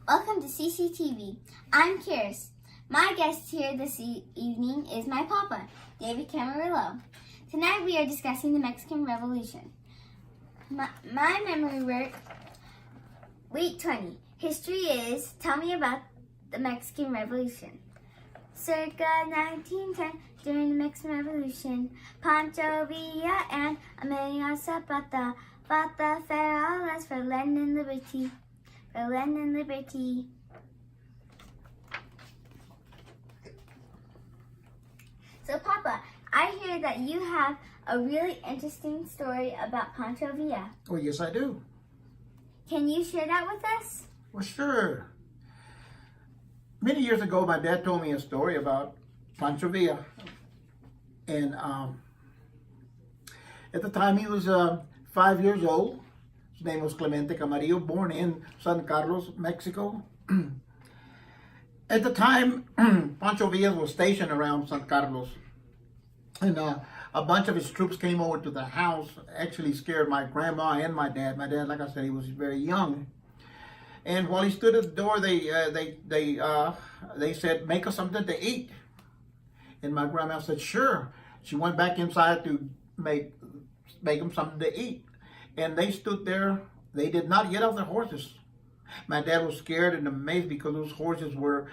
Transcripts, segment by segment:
Welcome to CCTV. I'm Kiris. My guest here this evening is my papa, David Camarillo. Tonight we are discussing the Mexican Revolution. My memory work, week 20. History is, tell me about the Mexican Revolution. Circa 1910, during the Mexican Revolution, Pancho Villa and Emilio Zapata fought the federales for land and liberty. For land and liberty. So, Papa, I hear that you have a really interesting story about Pancho Villa. Oh, yes, I do. Can you share that with us? Well, sure. Many years ago, my dad told me a story about Pancho Villa. And at the time, he was 5 years old. His name was Clemente Camarillo, born in San Carlos, Mexico. At the time, Pancho Villa was stationed around San Carlos. And a bunch of his troops came over to the house, actually scared my grandma and my dad. My dad, like I said, he was very young. And while he stood at the door, they said, "Make us something to eat." And my grandma said, "Sure." She went back inside to make them something to eat. And they stood there. They did not get off their horses. My dad was scared and amazed because those horses were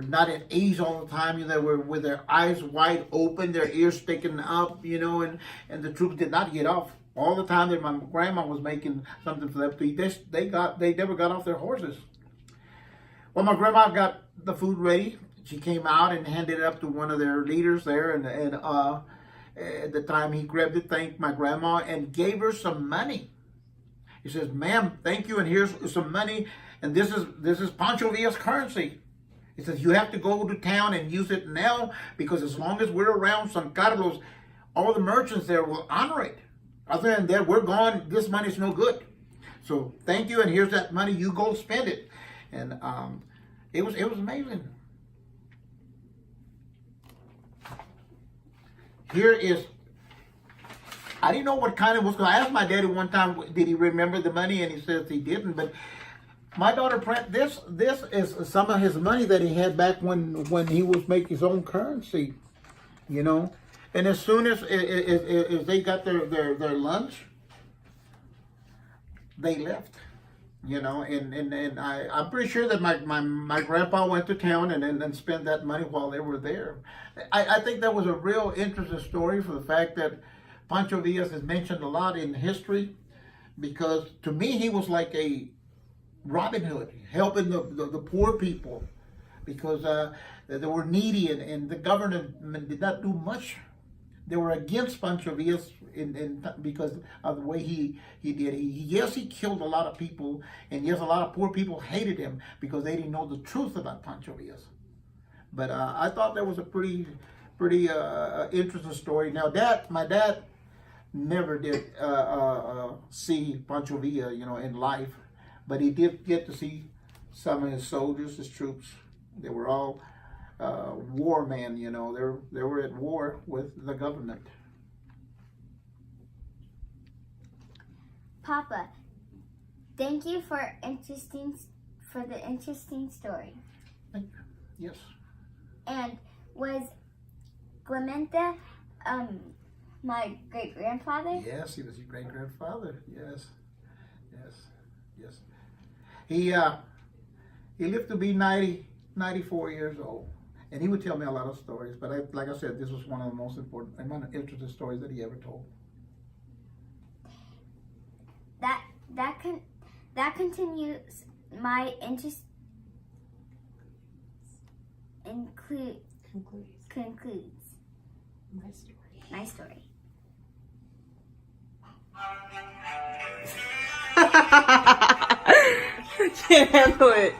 not at ease all the time. They were with their eyes wide open, their ears sticking up, and the troops did not get off. All the time that my grandma was making something for them to eat, they never got off their horses. Well, my grandma got the food ready. She came out and handed it up to one of their leaders there, and at the time he grabbed it, thanked my grandma, and gave her some money. He says, "Ma'am, thank you, and here's some money, and this is Pancho Villa's currency." He says, "You have to go to town and use it now, because as long as we're around San Carlos, all the merchants there will honor it. Other than that, we're gone. This money's no good. So thank you, and here's that money. You go spend it." And it was amazing. Here is, I didn't know what kind it was. I asked my daddy one time, did he remember the money? And he says he didn't. But my daughter, this is some of his money that he had back when he was making his own currency, And as soon as they got their lunch, they left, And I'm pretty sure that my grandpa went to town and spent that money while they were there. I think that was a real interesting story for the fact that Pancho Villa is mentioned a lot in history, because to me he was like a Robin Hood, helping the poor people, because they were needy and the government did not do much. They were against Pancho Villa because of the way he did. Yes, he killed a lot of people, and yes, a lot of poor people hated him because they didn't know the truth about Pancho Villa. But I thought that was a pretty interesting story. Now, my dad never did see Pancho Villa, in life, but he did get to see some of his soldiers, his troops. They were all war men, they were at war with the government. Papa, thank you for the interesting story. Yes. And was Clemente my great-grandfather? Yes, he was your great-grandfather. Yes. He lived to be 94 years old. And he would tell me a lot of stories, but like I said, this was one of the most important and interesting stories that he ever told. That continues my interest. Concludes my story. I can't handle it.